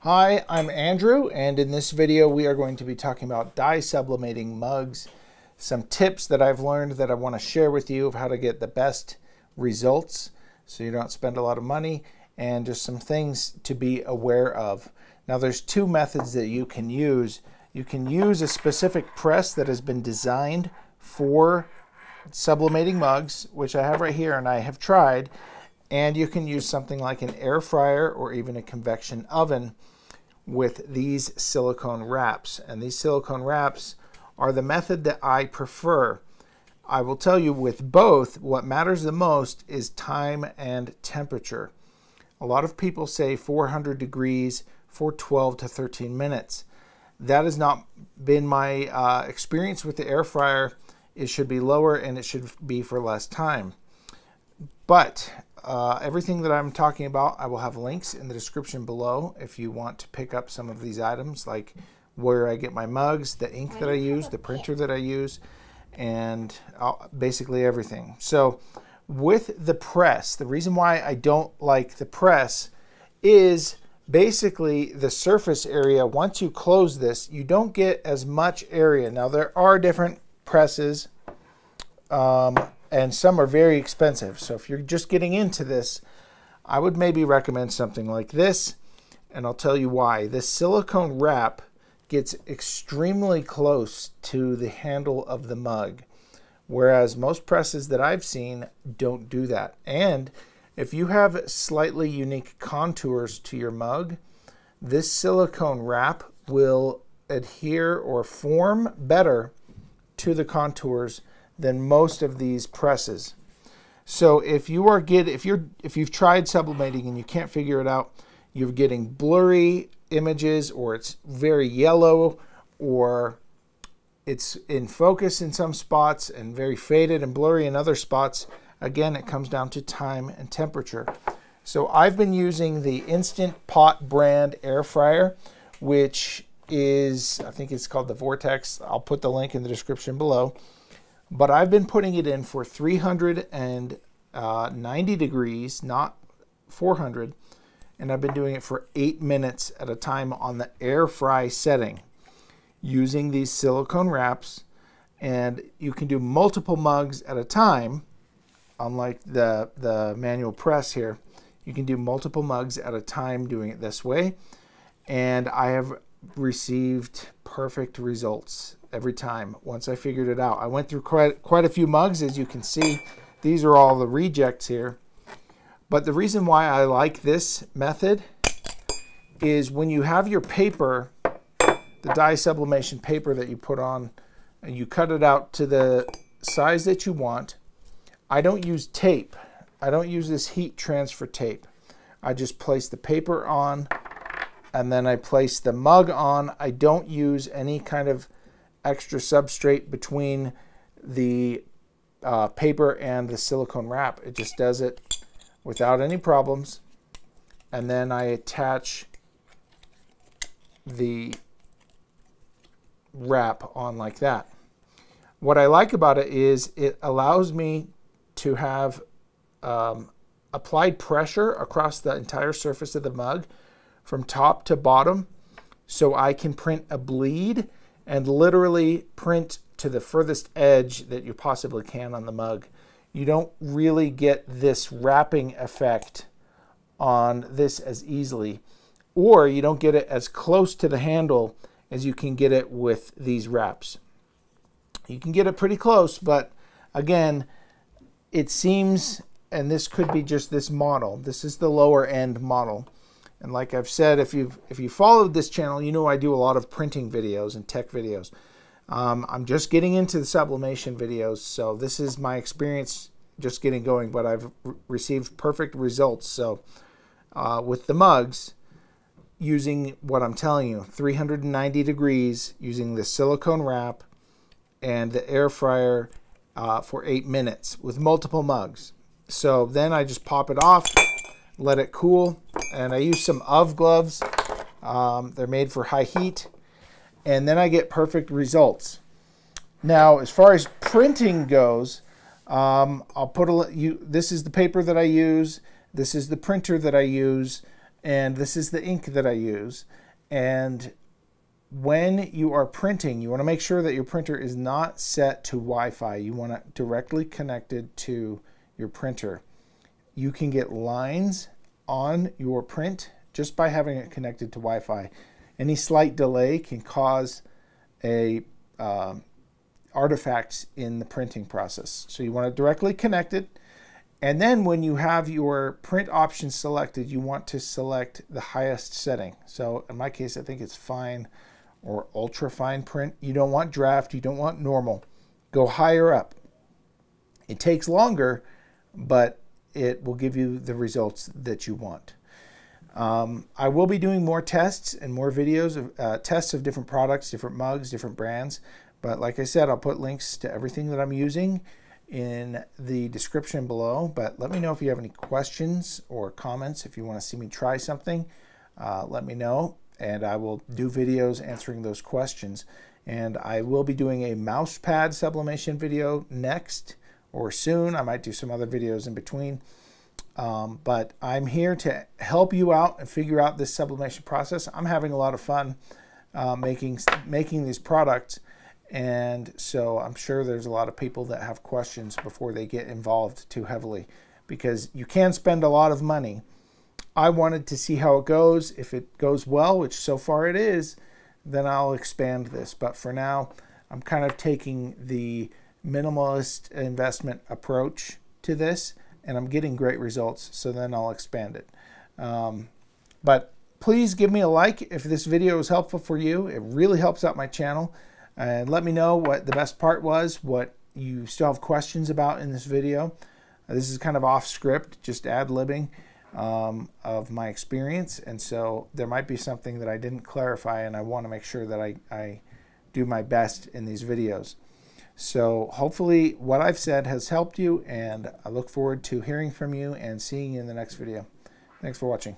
Hi, I'm Andrew, and in this video we are going to be talking about dye sublimating mugs, some tips that I've learned that I want to share with you of how to get the best results so you don't spend a lot of money, and just some things to be aware of. Now there's two methods that you can use. You can use a specific press that has been designed for sublimating mugs, which I have right here and I have tried, and you can use something like an air fryer or even a convection oven with these silicone wraps. And these silicone wraps are the method that I prefer. I will tell you, with both, what matters the most is time and temperature. A lot of people say 400 degrees for 12 to 13 minutes. That has not been my experience with the air fryer. It should be lower and it should be for less time. But everything that I'm talking about, I will have links in the description below if you want to pick up some of these items, like where I get my mugs, the ink that I use, the printer that I use, and basically everything. So with the press, the reason why I don't like the press is basically the surface area. Once you close this, you don't get as much area. Now there are different presses, and some are very expensive. So if you're just getting into this, I would maybe recommend something like this, and I'll tell you why. This silicone wrap gets extremely close to the handle of the mug, whereas most presses that I've seen don't do that. And if you have slightly unique contours to your mug, this silicone wrap will adhere or form better to the contours than most of these presses. So if you've tried sublimating and you can't figure it out, you're getting blurry images, or it's very yellow, or it's in focus in some spots and very faded and blurry in other spots, again, it comes down to time and temperature. So I've been using the Instant Pot brand air fryer, which is, I think it's called the Vortex. I'll put the link in the description below. But I've been putting it in for 390 degrees, not 400, and I've been doing it for 8 minutes at a time on the air fry setting using these silicone wraps. And you can do multiple mugs at a time, unlike the manual press here. You can do multiple mugs at a time doing it this way, and I have received perfect results every time once I figured it out. I went through quite a few mugs, as you can see. These are all the rejects here. But the reason why I like this method is when you have your paper, the dye sublimation paper that you put on, and you cut it out to the size that you want. I don't use tape. I don't use this heat transfer tape. I just place the paper on, and then I place the mug on. I don't use any kind of extra substrate between the paper and the silicone wrap. It just does it without any problems. And then I attach the wrap on like that. What I like about it is it allows me to have applied pressure across the entire surface of the mug from top to bottom, so I can print a bleed and literally print to the furthest edge that you possibly can on the mug. You don't really get this wrapping effect on this as easily, or you don't get it as close to the handle as you can get it with these wraps. You can get it pretty close, but again, it seems, and this could be just this model. This is the lower end model. And like I've said, if you followed this channel, you know I do a lot of printing videos and tech videos. I'm just getting into the sublimation videos, so this is my experience just getting going, but I've received perfect results. So with the mugs, using what I'm telling you, 390 degrees, using the silicone wrap and the air fryer for 8 minutes with multiple mugs. So then I just pop it off, let it cool, and I use some UV gloves. They're made for high heat, and then I get perfect results. Now, as far as printing goes, I'll put this is the paper that I use, this is the printer that I use, and this is the ink that I use. And when you are printing, you want to make sure that your printer is not set to Wi-Fi. You want it directly connected to your printer. You can get lines on your print just by having it connected to Wi-Fi. Any slight delay can cause artifacts in the printing process. So you want it directly connected. And then when you have your print options selected, you want to select the highest setting. So in my case, I think it's fine or ultra fine print. You don't want draft, you don't want normal. Go higher up. It takes longer, but it will give you the results that you want. I will be doing more tests and more videos of tests of different products, different mugs, different brands. But like I said, I'll put links to everything that I'm using in the description below. But let me know if you have any questions or comments. If you want to see me try something, let me know, and I will do videos answering those questions. And I will be doing a mouse pad sublimation video next or soon. I might do some other videos in between. But I'm here to help you out and figure out this sublimation process. I'm having a lot of fun making these products, and so I'm sure there's a lot of people that have questions before they get involved too heavily, because you can spend a lot of money. I wanted to see how it goes. If it goes well, which so far it is, then I'll expand this. But for now, I'm kind of taking the minimalist investment approach to this, and I'm getting great results, so then I'll expand it. But please give me a like if this video was helpful for you. It really helps out my channel. And let me know what the best part was, what you still have questions about in this video. This is kind of off script, just ad-libbing of my experience, and so there might be something that I didn't clarify, and I want to make sure that I do my best in these videos. So hopefully what I've said has helped you, and I look forward to hearing from you and seeing you in the next video. Thanks for watching.